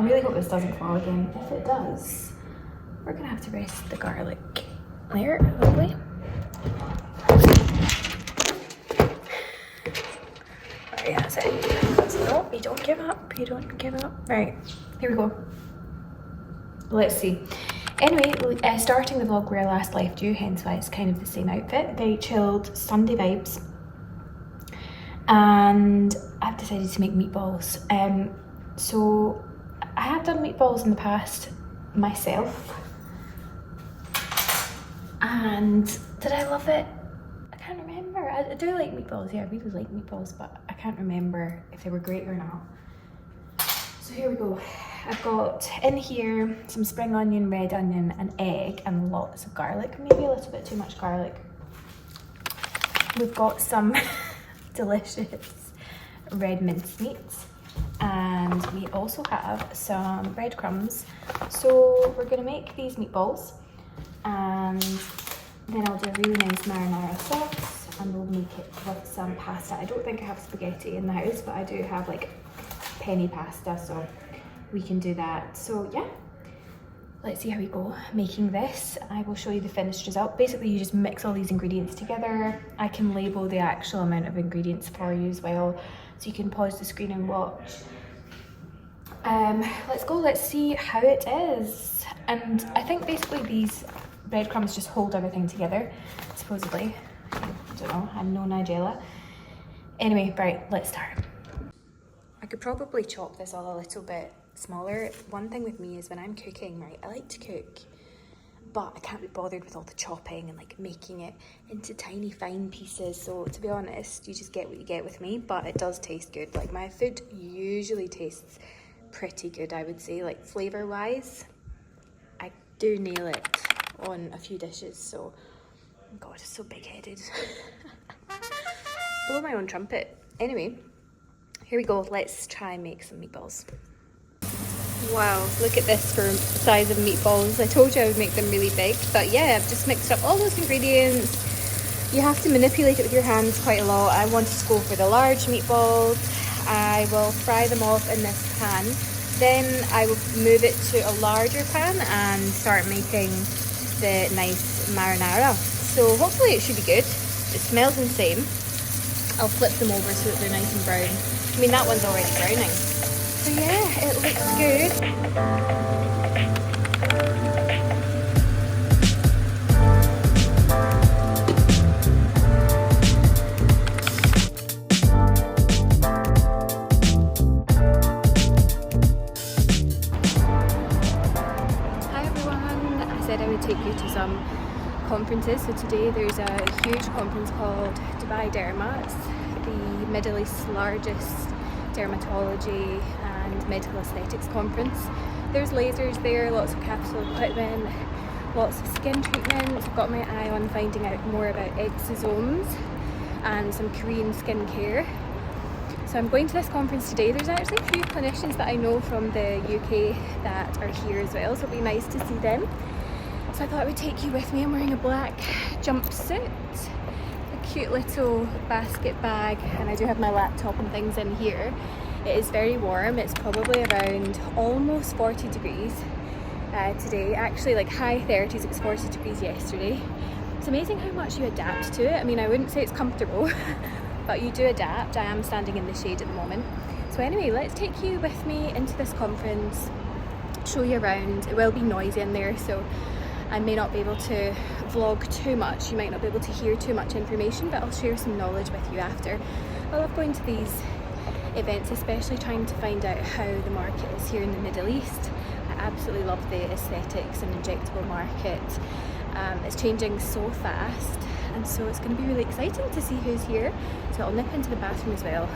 I really hope this doesn't fall again. If it does, we're gonna have to rest the garlic there, hopefully. Right, that's it. No, you don't give up, you don't give up. Right, here we go. Let's see. Anyway, starting the vlog where I last left you, hence why it's kind of the same outfit. Very chilled, Sunday vibes. And I've decided to make meatballs. So I have done meatballs in the past myself. And did I love it? I can't remember. I do like meatballs, yeah, I really like meatballs, but I can't remember if they were great or not. So here we go. I've got in here some spring onion, red onion, an egg, and lots of garlic. Maybe a little bit too much garlic. We've got some delicious red mincemeat, and we also have some breadcrumbs. So we're gonna make these meatballs, and then I'll do a really nice marinara sauce, and we'll make it with some pasta. I don't think I have spaghetti in the house, but I do have like penny pasta, so we can do that. So yeah, let's see how we go making this. I will show you the finished result. Basically, you just mix all these ingredients together. I can label the actual amount of ingredients for you as well, so you can pause the screen and watch. Let's go, let's see how it is. And I think basically these breadcrumbs just hold everything together, supposedly. I don't know, I'm no Nigella. Anyway, right, let's start. I could probably chop this all a little bit smaller. One thing with me is when I'm cooking, right, I like to cook, but I can't be bothered with all the chopping and like making it into tiny fine pieces. So to be honest, you just get what you get with me, but it does taste good. Like my food usually tastes pretty good, I would say, like flavour wise. I do nail it on a few dishes, so God, it's so big-headed. Blow my own trumpet. Anyway, here we go, let's try and make some meatballs. Wow, look at this for the size of meatballs. I told you I would make them really big, but yeah, I've just mixed up all those ingredients. You have to manipulate it with your hands quite a lot. I wanted to go for the large meatballs. I will fry them off in this pan. Then I will move it to a larger pan and start making the nice marinara. So hopefully it should be good. It smells insane. I'll flip them over so that they're nice and brown. I mean, that one's already browning. So yeah, it looks good. Hi everyone, I said I would take you to some conferences. So today there's a huge conference called Dubai Derma. It's the Middle East's largest dermatology and medical aesthetics conference. There's lasers there, lots of capital equipment, lots of skin treatments. I've got my eye on finding out more about exosomes and some Korean skincare. So I'm going to this conference today. There's actually a few clinicians that I know from the UK that are here as well, so it'll be nice to see them. So I thought I would take you with me. I'm wearing a black jumpsuit, a cute little basket bag, and I do have my laptop and things in here. It is very warm. It's probably around almost 40 degrees today. Actually, like high 30s, it was 40 degrees yesterday. It's amazing how much you adapt to it. I mean, I wouldn't say it's comfortable, but you do adapt. I am standing in the shade at the moment. So anyway, let's take you with me into this conference, show you around. It will be noisy in there, so I may not be able to vlog too much. You might not be able to hear too much information, but I'll share some knowledge with you after. I love going to these events, especially trying to find out how the market is here in the Middle East. I absolutely love the aesthetics and injectable market. It's changing so fast, and so it's going to be really exciting to see who's here. So I'll nip into the bathroom as well,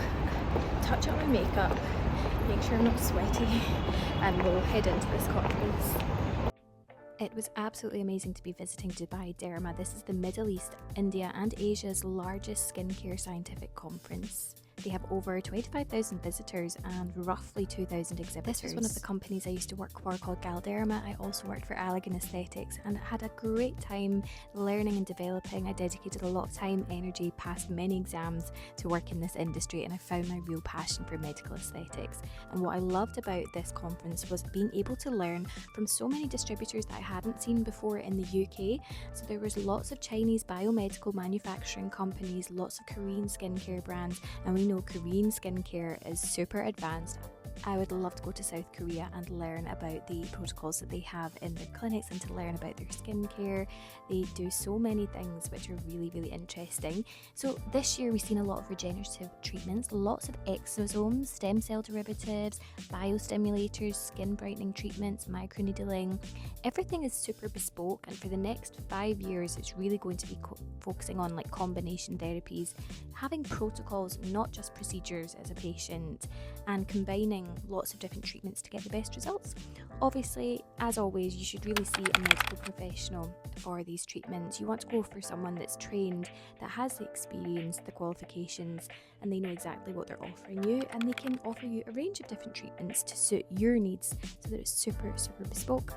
touch up my makeup, make sure I'm not sweaty, and we'll head into this conference. It was absolutely amazing to be visiting Dubai Derma. This is the Middle East, India and Asia's largest skincare scientific conference. They have over 25,000 visitors and roughly 2,000 exhibitors. This was one of the companies I used to work for called Galderma. I also worked for Allergan Aesthetics and had a great time learning and developing. I dedicated a lot of time, energy, passed many exams to work in this industry, and I found my real passion for medical aesthetics. And what I loved about this conference was being able to learn from so many distributors that I hadn't seen before in the UK. So there was lots of Chinese biomedical manufacturing companies, lots of Korean skincare brands, and we know Korean skincare is super advanced. I would love to go to South Korea and learn about the protocols that they have in their clinics and to learn about their skincare. They do so many things which are really, really interesting. So this year we've seen a lot of regenerative treatments, lots of exosomes, stem cell derivatives, biostimulators, skin brightening treatments, microneedling. Everything is super bespoke, and for the next 5 years it's really going to be focusing on like combination therapies, having protocols, not just procedures as a patient, and combining lots of different treatments to get the best results. Obviously, as always, you should really see a medical professional for these treatments. You want to go for someone that's trained, that has the experience, the qualifications, and they know exactly what they're offering you, and they can offer you a range of different treatments to suit your needs so that it's super, super bespoke.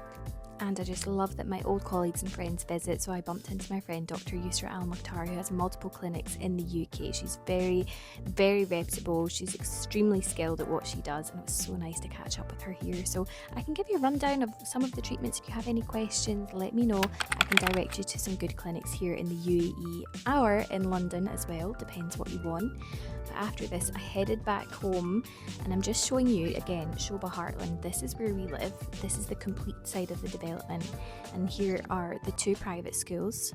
And I just love that my old colleagues and friends visit, so I bumped into my friend Dr. Yusra Al Mukhtar, who has multiple clinics in the UK. She's very, very reputable, she's extremely skilled at what she does, and it was so nice to catch up with her here. So I can give you a rundown of some of the treatments. If you have any questions, let me know. I can direct you to some good clinics here in the UAE or in London as well, depends what you want. But after this, I headed back home, and I'm just showing you again Shoba Heartland. This is where we live. This is the complete side of the development, and here are the 2 private schools.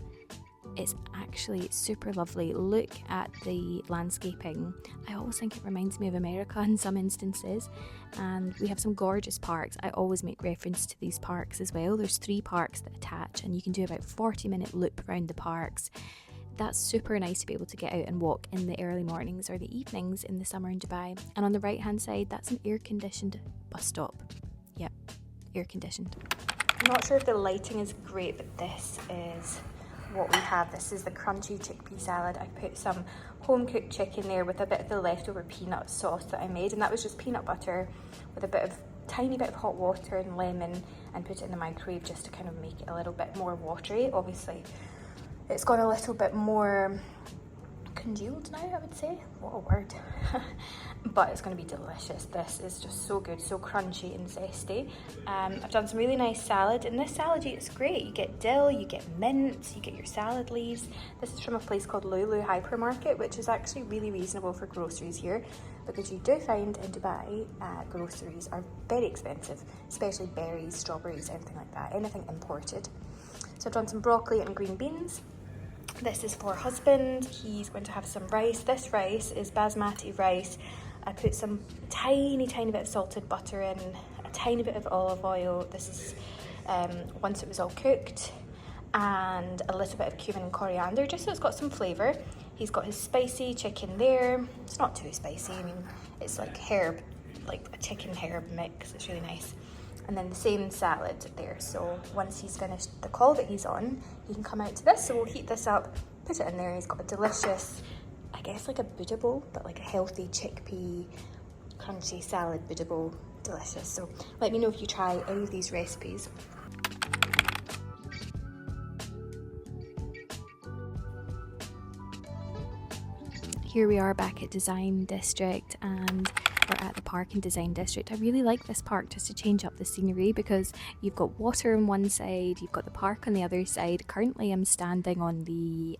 It's actually super lovely. Look at the landscaping. I always think it reminds me of America in some instances, and we have some gorgeous parks. I always make reference to these parks as well. There's 3 parks that attach, and you can do about 40-minute loop around the parks. That's super nice to be able to get out and walk in the early mornings or the evenings in the summer in Dubai. And on the right hand side, that's an air-conditioned bus stop. Yep, air-conditioned. I'm not sure if the lighting is great, but this is what we have. This is the crunchy chickpea salad. I put some home-cooked chicken there with a bit of the leftover peanut sauce that I made, and that was just peanut butter with a tiny bit of hot water and lemon, and put it in the microwave just to kind of make it a little bit more watery. Obviously, it's got a little bit more congealed now, I would say. What a word. But it's going to be delicious. This is just so good, so crunchy and zesty. I've done some really nice salad, and this salad it's great. You get dill, you get mint, you get your salad leaves. This is from a place called Lulu Hypermarket, which is actually really reasonable for groceries here, because you do find in Dubai groceries are very expensive, especially berries, strawberries, anything like that, anything imported. So I've done some broccoli and green beans. This is for husband. He's going to have some rice. This rice is basmati rice. I put some tiny bit of salted butter in, a tiny bit of olive oil. This is once it was all cooked, and a little bit of cumin and coriander, just so it's got some flavour. He's got his spicy chicken there. It's not too spicy. I mean, it's like herb, like a chicken herb mix. It's really nice. And then the same salad there. So once he's finished the call that he's on, he can come out to this. So we'll heat this up, put it in there. He's got a delicious, I guess like a Buddha bowl, but like a healthy chickpea crunchy salad Buddha bowl. Delicious. So let me know if you try any of these recipes. Here we are back at Design District, and we're at the park in Design District. I really like this park just to change up the scenery, because you've got water on one side, you've got the park on the other side. Currently I'm standing on the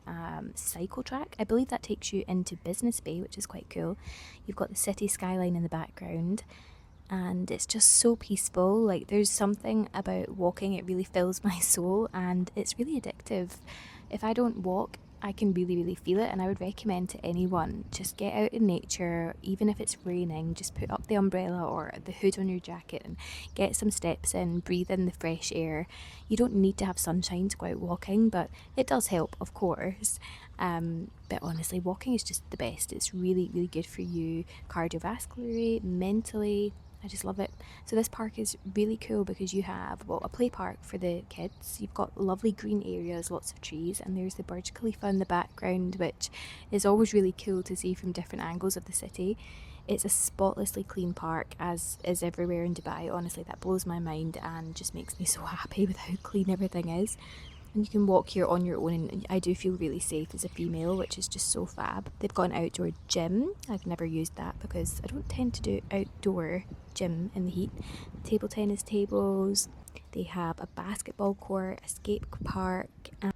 cycle track. I believe that takes you into Business Bay, which is quite cool. You've got the city skyline in the background, and it's just so peaceful. Like, there's something about walking, it really fills my soul, and it's really addictive. If I don't walk, I can really feel it, and I would recommend to anyone, just get out in nature. Even if it's raining, just put up the umbrella or the hood on your jacket and get some steps in, breathe in the fresh air. You don't need to have sunshine to go out walking, but it does help, of course. But honestly, walking is just the best. It's really good for you cardiovascularly, mentally, I just love it. So this park is really cool because you have, well, a play park for the kids. You've got lovely green areas, lots of trees, and there's the Burj Khalifa in the background, which is always really cool to see from different angles of the city. It's a spotlessly clean park, as is everywhere in Dubai. Honestly, that blows my mind and just makes me so happy with how clean everything is. And you can walk here on your own, and I do feel really safe as a female, which is just so fab. They've got an outdoor gym. I've never used that because I don't tend to do outdoor gym in the heat. Table tennis tables. They have a basketball court, a skate park, and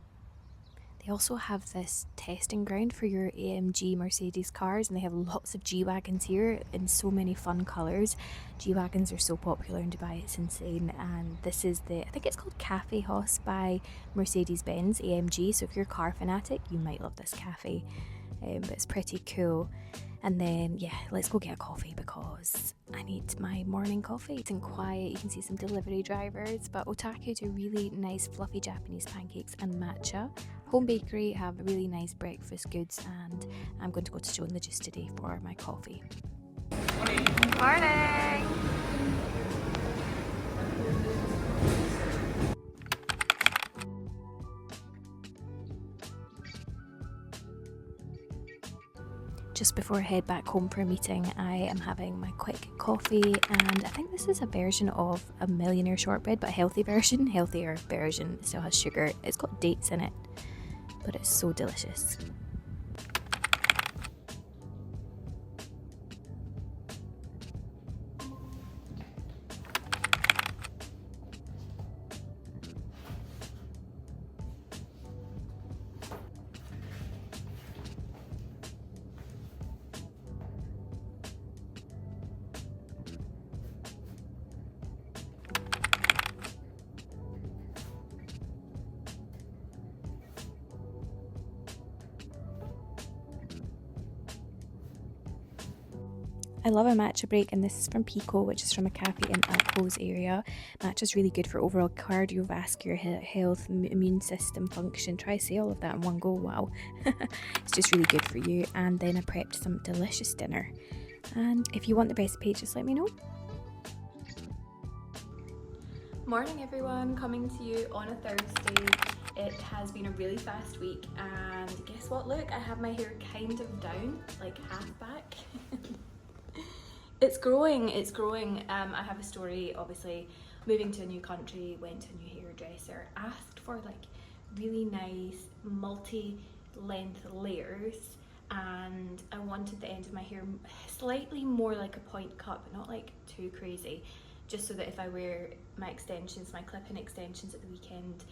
they also have this testing ground for your AMG Mercedes cars, and they have lots of G-Wagons here in so many fun colours. G-Wagons are so popular in Dubai, it's insane. And this is I think it's called Cafe House by Mercedes-Benz AMG, so if you're a car fanatic, you might love this cafe. But it's pretty cool. And then, yeah, let's go get a coffee because I need my morning coffee. It's in quiet, you can see some delivery drivers, but Otaku do really nice fluffy Japanese pancakes and matcha. Home Bakery have really nice breakfast goods, and I'm going to go to Joe and the Juice today for my coffee. Morning! Just before I head back home for a meeting, I am having my quick coffee, and I think this is a version of a Millionaire shortbread, but a healthier version. It still has sugar, it's got dates in it, but it's so delicious. I love a matcha break, and this is from Pico, which is from a cafe in Alco's area. Matcha is really good for overall cardiovascular health, immune system function. Try say all of that in one go, wow. It's just really good for you. And then I prepped some delicious dinner. And if you want the recipe, just let me know. Morning everyone, coming to you on a Thursday. It has been a really fast week, and guess what, look, I have my hair kind of down, like half back. It's growing. I have a story, obviously, moving to a new country, went to a new hairdresser, asked for like really nice multi-length layers, and I wanted the end of my hair slightly more like a point cut, but not like too crazy, just so that if I wear my extensions, my clip-in extensions at the weekend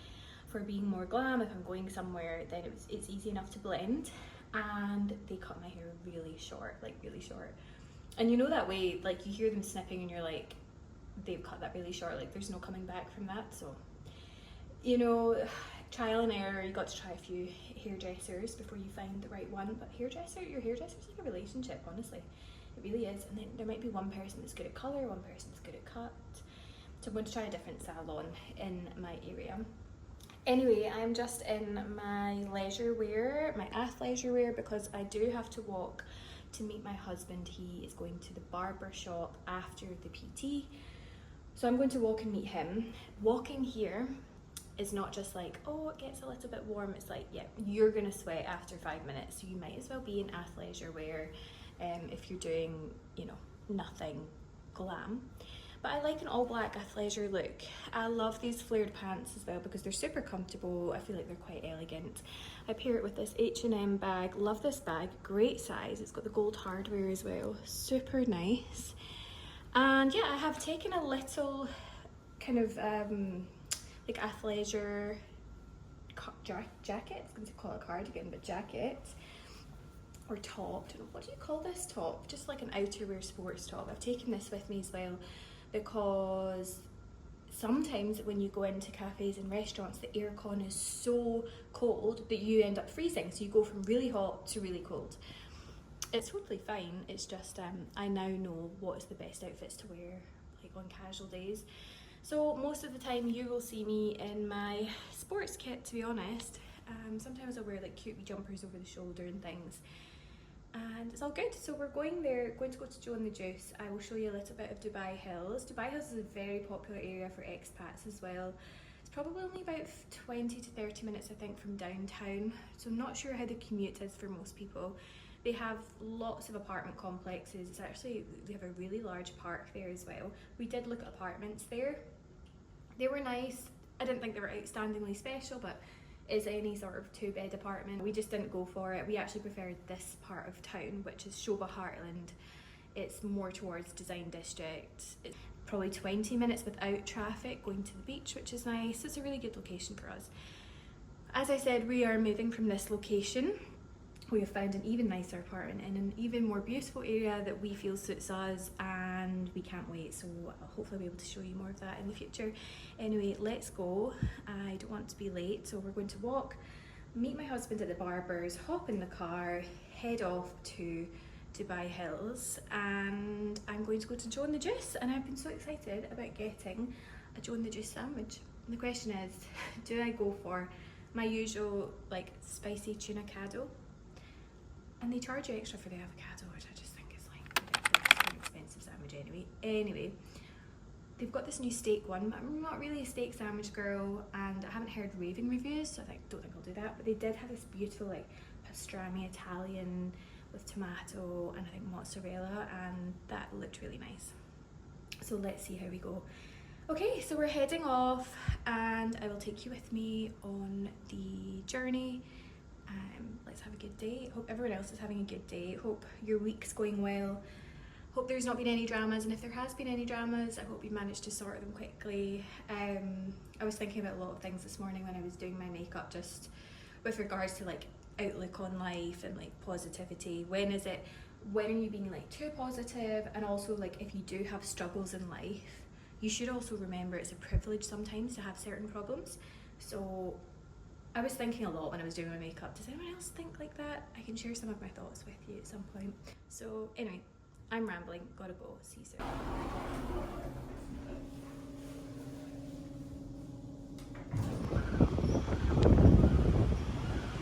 for being more glam, if I'm going somewhere, then it's easy enough to blend. And they cut my hair really short, like really short. And you know that way, like you hear them snipping and you're like, they've cut that really short, like there's no coming back from that. So, you know, trial and error, you got to try a few hairdressers before you find the right one. But your hairdresser's like a relationship, honestly. It really is. And then there might be one person that's good at colour, one person that's good at cut. So I'm going to try a different salon in my area. Anyway, I'm just in my leisure wear, my athleisure wear, because I do have to walk to meet my husband. He is going to the barber shop after the PT, so I'm going to walk and meet him. Walking here is not just like, oh, it gets a little bit warm. It's like, yeah, you're gonna sweat after 5 minutes, so you might as well be in athleisure wear if you're doing, you know, nothing glam. But I like an all black athleisure look. I love these flared pants as well because they're super comfortable. I feel like they're quite elegant. I pair it with this H&M bag. Love this bag, great size. It's got the gold hardware as well, super nice. And yeah, I have taken a little kind of like athleisure jacket. I was going to call it a cardigan, but jacket. Or top, what do you call this top? Just like an outerwear sports top. I've taken this with me as well, because sometimes when you go into cafes and restaurants, the aircon is so cold that you end up freezing. So you go from really hot to really cold. It's totally fine. It's just I now know what is the best outfits to wear, like on casual days. So most of the time you will see me in my sports kit, to be honest. Sometimes I wear like cute wee jumpers over the shoulder and things. and it's all good. So we're going to go to Joe and the Juice. I will show you a little bit of Dubai Hills. Dubai Hills is a very popular area for expats as well. It's probably only about 20 to 30 minutes, I think, from downtown. So I'm not sure how the commute is for most people. They have lots of apartment complexes. It's actually, they have a really large park there as well. We did look at apartments there. They were nice. I didn't think they were outstandingly special, but as any sort of 2-bed apartment, we just didn't go for it. We actually preferred this part of town, which is Shoba Heartland. It's more towards Design District. It's probably 20 minutes without traffic going to the beach, which is nice. It's a really good location for us. As I said, we are moving from this location. We have found an even nicer apartment in an even more beautiful area that we feel suits us, and we can't wait. So I'll hopefully be able to show you more of that in the future. Anyway, let's go. I don't want to be late, so we're going to walk, meet my husband at the barber's, hop in the car, head off to Dubai Hills, and I'm going to go to Joe and the Juice. And I've been so excited about getting a Joe and the Juice sandwich. And the question is, do I go for my usual like spicy tuna cado? And they charge you extra for the avocado, which I just think is like ridiculous, an expensive sandwich anyway. They've got this new steak one, but I'm not really a steak sandwich girl, and I haven't heard raving reviews, so I don't think I'll do that. But they did have this beautiful like pastrami Italian with tomato and I think mozzarella, and that looked really nice. So let's see how we go. Okay, so we're heading off, and I will take you with me on the journey. Let's have a good day. Hope everyone else is having a good day. Hope your week's going well. Hope there's not been any dramas, and if there has been any dramas, I hope you've managed to sort them quickly. I was thinking about a lot of things this morning when I was doing my makeup, just with regards to like outlook on life and like positivity. When are you being like too positive? And also like if you do have struggles in life, you should also remember it's a privilege sometimes to have certain problems. So I was thinking a lot when I was doing my makeup. Does anyone else think like that? I can share some of my thoughts with you at some point. So anyway, I'm rambling, gotta go, see you soon.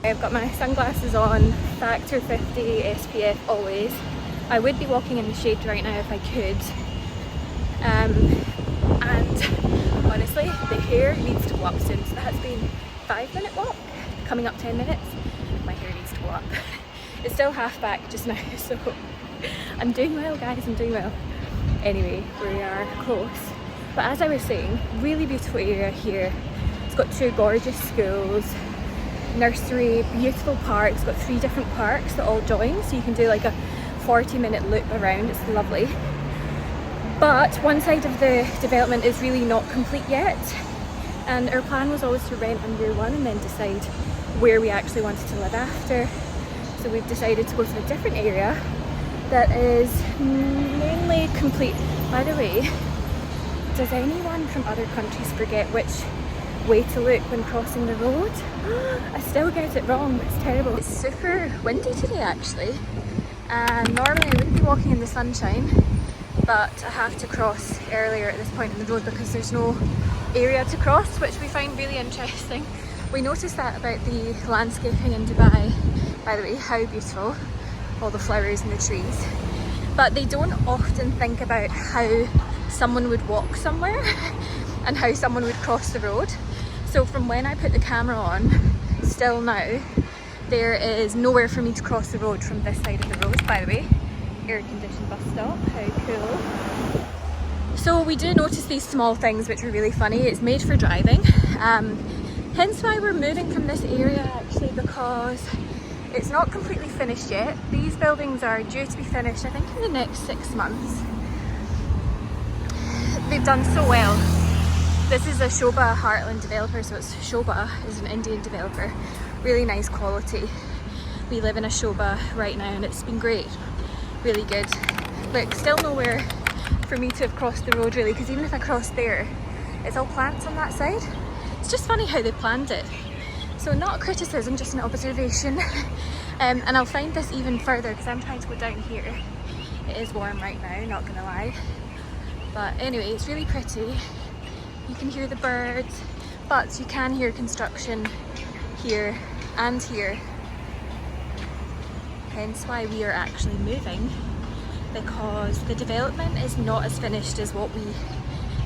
I've got my sunglasses on, factor 50 SPF always. I would be walking in the shade right now if I could. And honestly, the hair needs to go up soon. So that's been 5-minute walk, coming up 10 minutes. My hair needs to go up. It's still half back just now, so I'm doing well, guys, I'm doing well. Anyway, we are close. But as I was saying, really beautiful area here. It's got 2 gorgeous schools, nursery, beautiful park. It's got 3 different parks that all join, so you can do like a 40-minute loop around. It's lovely. But one side of the development is really not complete yet. And our plan was always to rent on year 1 and then decide where we actually wanted to live after. So we've decided to go to a different area that is mainly complete. By the way, does anyone from other countries forget which way to look when crossing the road? I still get it wrong, it's terrible. It's super windy today actually, and normally I wouldn't be walking in the sunshine, but I have to cross earlier at this point in the road because there's no area to cross, which we find really interesting. We noticed that about the landscaping in Dubai, by the way, how beautiful, all the flowers and the trees. But they don't often think about how someone would walk somewhere and how someone would cross the road. So from when I put the camera on, still now, there is nowhere for me to cross the road from this side of the road. By the way, air-conditioned bus stop, how cool. So we do notice these small things which are really funny. It's made for driving, hence why we're moving from this area actually, because it's not completely finished yet. These buildings are due to be finished I think in the next 6 months. They've done so well. This is a Shoba Heartland developer, so it's Shoba is an Indian developer. Really nice quality. We live in a Shoba right now and it's been great, really good. Look, still nowhere for me to have crossed the road really, because even if I crossed there, it's all plants on that side. It's just funny how they planned it. So not a criticism, just an observation. And I'll find this even further because I'm trying to go down here. It is warm right now, not gonna lie. But anyway, it's really pretty. You can hear the birds, but you can hear construction here and here. hence why we are actually moving, because the development is not as finished as what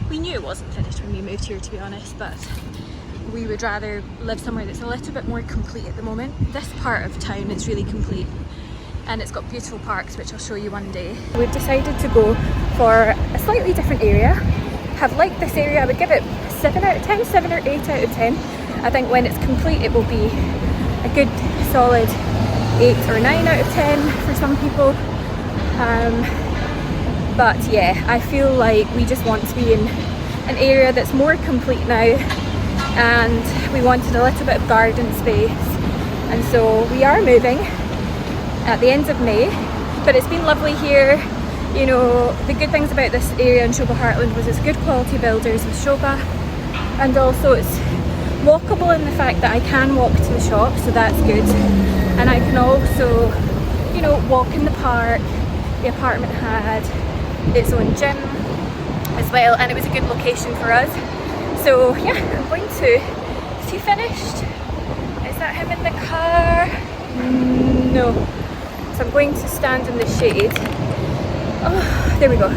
we knew it wasn't finished when we moved here, to be honest, but we would rather live somewhere that's a little bit more complete at the moment. This part of town is really complete and it's got beautiful parks, which I'll show you one day. We've decided to go for a slightly different area. Have liked this area, I would give it 7 out of 10, 7 or 8 out of 10. I think when it's complete it will be a good solid 8 or 9 out of 10 for some people. But yeah, I feel like we just want to be in an area that's more complete now, and we wanted a little bit of garden space, and so we are moving at the end of May. But it's been lovely here. You know, the good things about this area in Shoga Heartland was it's good quality builders with Shoga, and also it's walkable in the fact that I can walk to the shop, so that's good. And I can also, you know, walk in the park. The apartment had its own gym as well, and it was a good location for us. So yeah, I'm going to, is he finished? Is that him in the car? No. So I'm going to stand in the shade. Oh, there we go.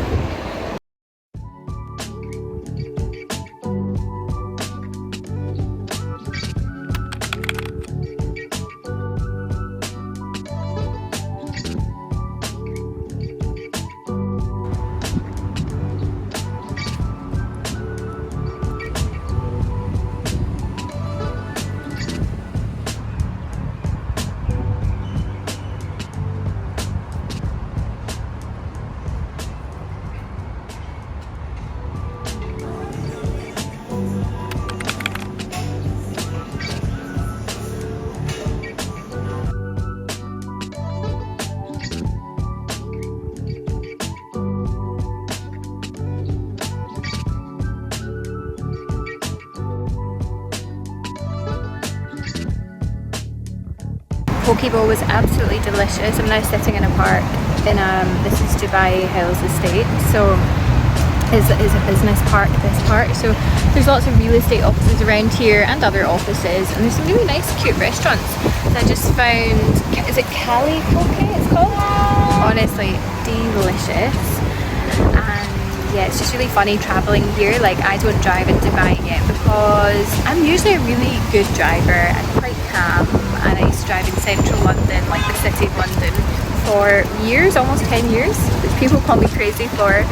Pokeball was absolutely delicious. I'm now sitting in a park in this is Dubai Hills Estate, so is a business park, this park. So there's lots of real estate offices around here and other offices, and there's some really nice cute restaurants. So I just found, is it Cali Poke it's called? Honestly, delicious. And yeah, it's just really funny travelling here. Like, I don't drive in Dubai yet because I'm usually a really good driver. I'm quite calm, and I used to drive in central London, like the city of London, for years, almost 10 years, which people call me crazy for.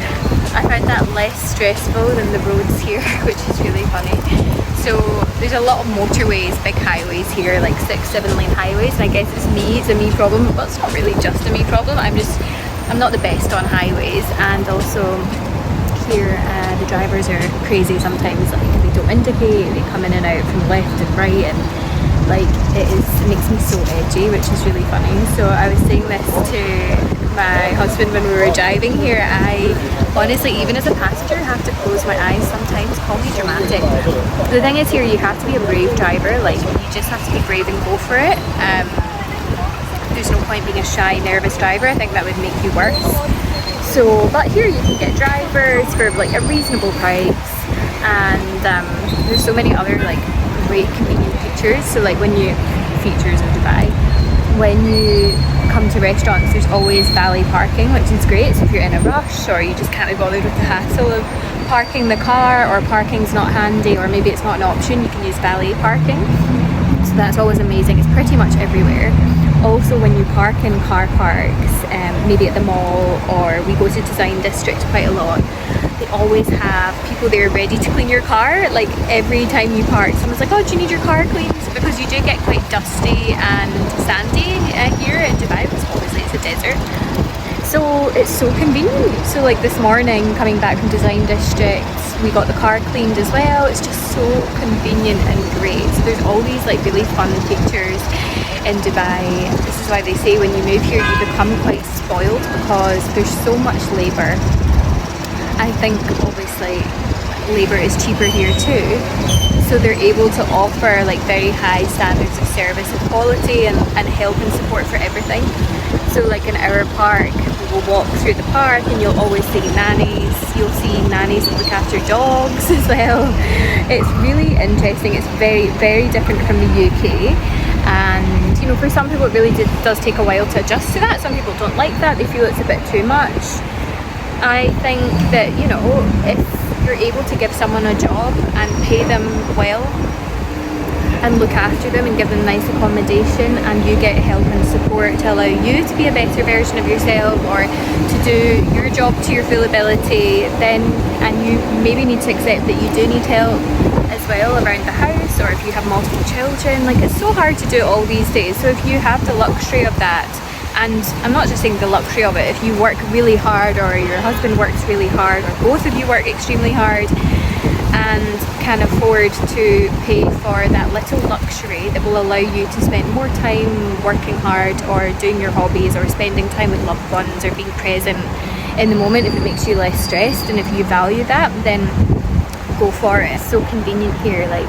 I find that less stressful than the roads here, which is really funny. So there's a lot of motorways, big highways here, like 6-7 lane highways, and I guess it's a me problem, but it's not really just a me problem. I'm not the best on highways, and also here the drivers are crazy sometimes. Like, they don't indicate, they come in and out from left and right, and like it makes me so edgy, which is really funny. So I was saying this to my husband when we were driving here. I honestly, even as a passenger, have to close my eyes sometimes. Call me dramatic. The thing is, here you have to be a brave driver. Like, you just have to be brave and go for it. There's no point being a shy, nervous driver. I think that would make you worse. So, but here you can get drivers for like a reasonable price, and there's so many other like great convenient features. So like features of Dubai, when you come to restaurants, there's always valet parking, which is great. So if you're in a rush or you just can't be bothered with the hassle of parking the car, or parking's not handy, or maybe it's not an option, you can use valet parking. So that's always amazing. It's pretty much everywhere. Also, when you park in car parks, maybe at the mall, or we go to Design District quite a lot, they always have people there ready to clean your car. Like, every time you park, someone's like, oh, do you need your car cleaned? Because you do get quite dusty and sandy here in Dubai, because obviously it's a desert. So it's so convenient. So like this morning, coming back from Design District, we got the car cleaned as well. It's just so convenient and great. So there's all these like really fun features in Dubai. This is why they say when you move here you become quite spoiled, because there's so much labour. I think obviously labour is cheaper here too, so they're able to offer like very high standards of service and quality, and help and support for everything. So like in our park, we will walk through the park and you'll always see nannies. You'll see nannies that look after dogs as well. It's really interesting. It's very, very different from the UK. And you know, for some people it really does take a while to adjust to that. Some people don't like that, they feel it's a bit too much. I think that, you know, if you're able to give someone a job and pay them well and look after them and give them nice accommodation, and you get help and support to allow you to be a better version of yourself or to do your job to your full ability, then, and you maybe need to accept that you do need help as well around the house, or if you have multiple children, like it's so hard to do it all these days. So if you have the luxury of that, and I'm not just saying the luxury of it, if you work really hard, or your husband works really hard, or both of you work extremely hard, and can afford to pay for that little luxury that will allow you to spend more time working hard or doing your hobbies or spending time with loved ones or being present in the moment, if it makes you less stressed and if you value that, then go for it. It's so convenient here, like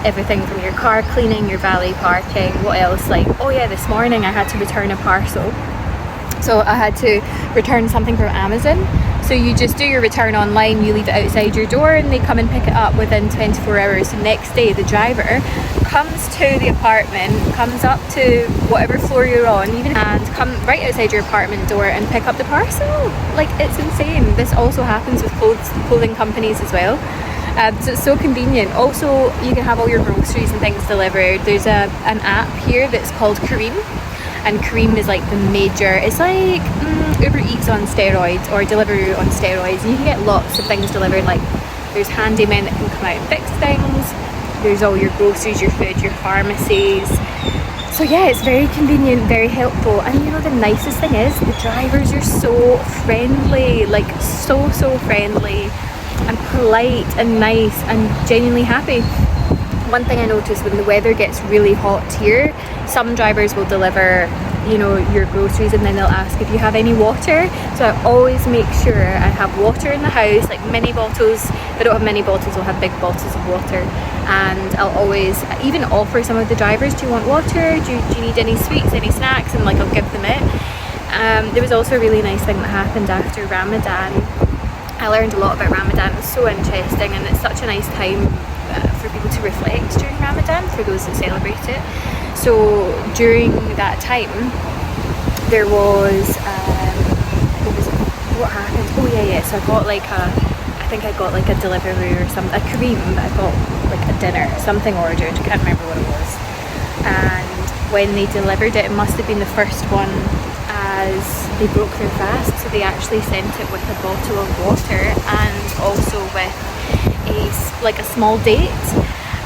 everything from your car cleaning, your valet parking, what else, like, oh yeah, this morning I had to return a parcel. So I had to return something from Amazon. So you just do your return online, you leave it outside your door, and they come and pick it up within 24 hours. The next day the driver comes to the apartment, comes up to whatever floor you're on, even, and come right outside your apartment door and pick up the parcel. Like, it's insane. This also happens with clothing companies as well. So it's so convenient. Also, you can have all your groceries and things delivered. There's an app here that's called Kareem. And Kareem is like the major, it's like Uber Eats on steroids, or Deliveroo on steroids, and you can get lots of things delivered. Like, there's handymen that can come out and fix things, there's all your groceries, your food, your pharmacies. So yeah, it's very convenient, very helpful. And you know, the nicest thing is the drivers are so friendly, like so friendly and polite and nice and genuinely happy. One thing I noticed, when the weather gets really hot here, some drivers will deliver, you know, your groceries, and then they'll ask if you have any water. So I always make sure I have water in the house, like mini bottles. If I don't have mini bottles, I'll have big bottles of water. And I'll always even offer some of the drivers, do you want water? Do you need any sweets, any snacks? And like, I'll give them it. There was also a really nice thing that happened after Ramadan. I learned a lot about Ramadan. It was so interesting, and it's such a nice time for people to reflect during Ramadan, for those that celebrate it. So during that time, there was what happened? Oh yeah. So I got like I think I got like a Deliveroo or something, a Kareem, but I got like a dinner, something ordered. I can't remember what it was. And when they delivered it, it must have been the first one, as they broke their fast. So they actually sent it with a bottle of water and also with a small date,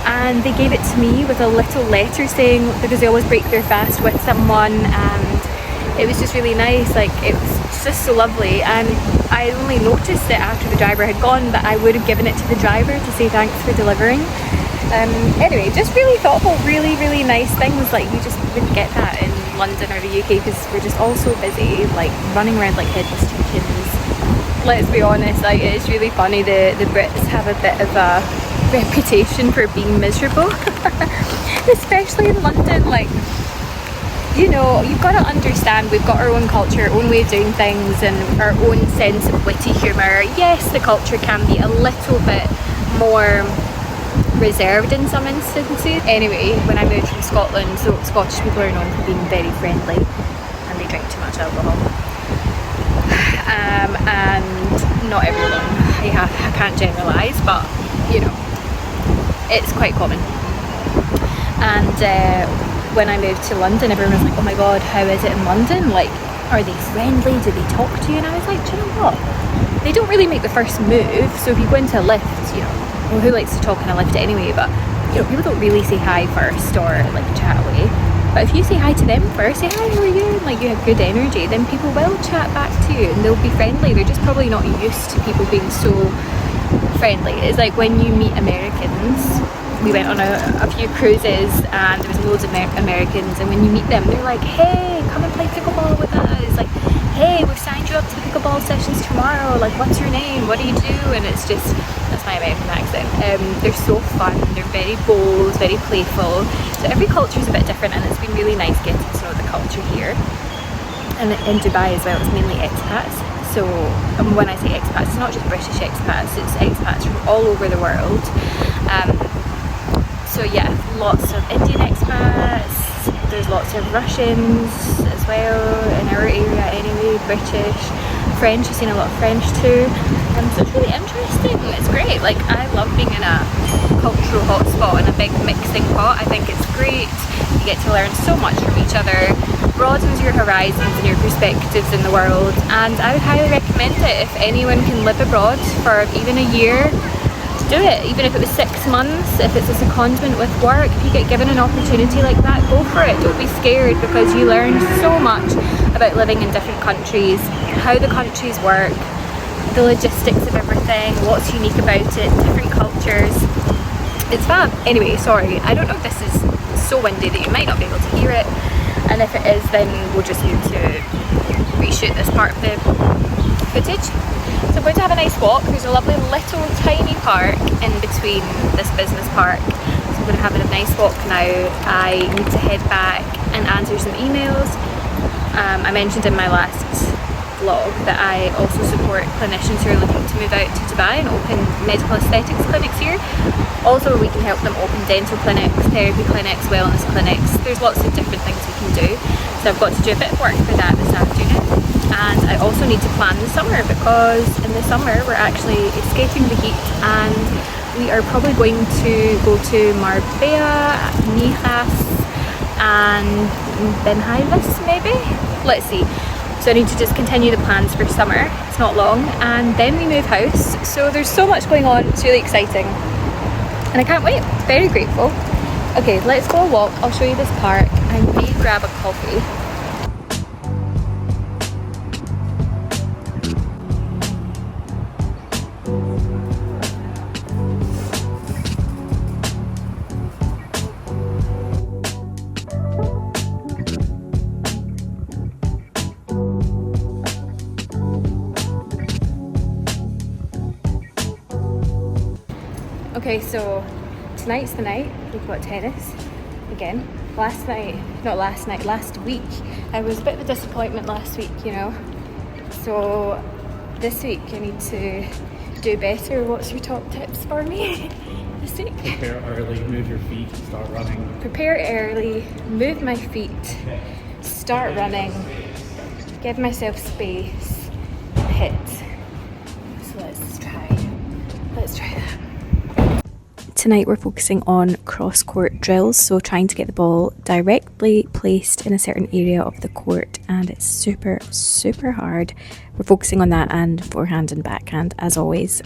and they gave it to me with a little letter saying, because they always break their fast with someone, and it was just really nice. Like, it was just so lovely. And I only noticed it after the driver had gone, but I would have given it to the driver to say thanks for delivering. Anyway, just really thoughtful, really nice things. Like, you just wouldn't get that in London or the UK, because we're just all so busy, like running around like headless chickens. Let's be honest, like, it's really funny, the Brits have a bit of a reputation for being miserable, especially in London. Like, you know, you've got to understand, we've got our own culture, our own way of doing things, and our own sense of witty humour. Yes, the culture can be a little bit more reserved in some instances. Anyway, when I moved from Scotland, so Scottish people are known for being very friendly, and they drink too much alcohol. And not everyone, I can't generalise, but you know, it's quite common. And when I moved to London, everyone was like, oh my god, how is it in London? Like, are they friendly? Do they talk to you? And I was like, do you know what? They don't really make the first move. So if you go into a lift, you know, well, who likes to talk in a lift anyway? But you know, people don't really say hi first or like chat away. But if you say hi to them first, say hi, how are you? And like, you have good energy, then people will chat back to you and they'll be friendly. They're just probably not used to people being so friendly. It's like when you meet Americans. We went on a few cruises and there was loads of Americans, and when you meet them, they're like, hey, come and play pickleball with us. Like, hey, we've signed you up to the pickleball sessions tomorrow. Like, what's your name? What do you do? And it's just, that's my American accent. They're so fun. They're very bold, very playful. So every culture is a bit different, and it's been really nice getting to know the culture here. And in Dubai as well, it's mainly expats. So when I say expats, it's not just British expats, it's expats from all over the world. So yeah, lots of Indian expats, There's lots of Russians as well in our area anyway, British, French. I've seen a lot of French too. So it's really interesting. It's great. Like, I love being in a cultural hotspot and a big mixing pot. I think it's great. You get to learn so much from each other, broadens your horizons and your perspectives in the world, and I would highly recommend it. If anyone can live abroad for even a year, do it. Even if it was 6 months, if it's a secondment with work, if you get given an opportunity like that, go for it. Don't be scared, because you learn so much about living in different countries, how the countries work, the logistics of everything, what's unique about it, different cultures. It's fab. Anyway, sorry, I don't know if this is so windy that you might not be able to hear it, and if it is, then we'll just need to reshoot this part of the footage. So I'm going to have a nice walk. There's a lovely little tiny park in between this business park, so I'm going to have a nice walk now. I need to head back and answer some emails. I mentioned in my last vlog that I also support clinicians who are looking to move out to Dubai and open medical aesthetics clinics here. Also, we can help them open dental clinics, therapy clinics, wellness clinics. There's lots of different things we can do. So I've got to do a bit of work for that this afternoon. And I also need to plan the summer, because in the summer we're actually escaping the heat and we are probably going to go to Marbella, Mijas and Benhaivis maybe? Let's see. So I need to just continue the plans for summer. It's not long, and then we move house. So there's so much going on. It's really exciting and I can't wait. Very grateful. Okay, let's go a walk. I'll show you this park. I may grab a coffee. Okay, so tonight's the night. We've got tennis again. Last week I was a bit of a disappointment last week, you know. So this week I need to do better. What's your top tips for me this week? Prepare early, move your feet, start running. Prepare early, move my feet, start running, give myself space, hit. So let's try that. Tonight we're focusing on cross-court drills, so trying to get the ball directly placed in a certain area of the court, and it's super hard. We're focusing on that and forehand and backhand as always.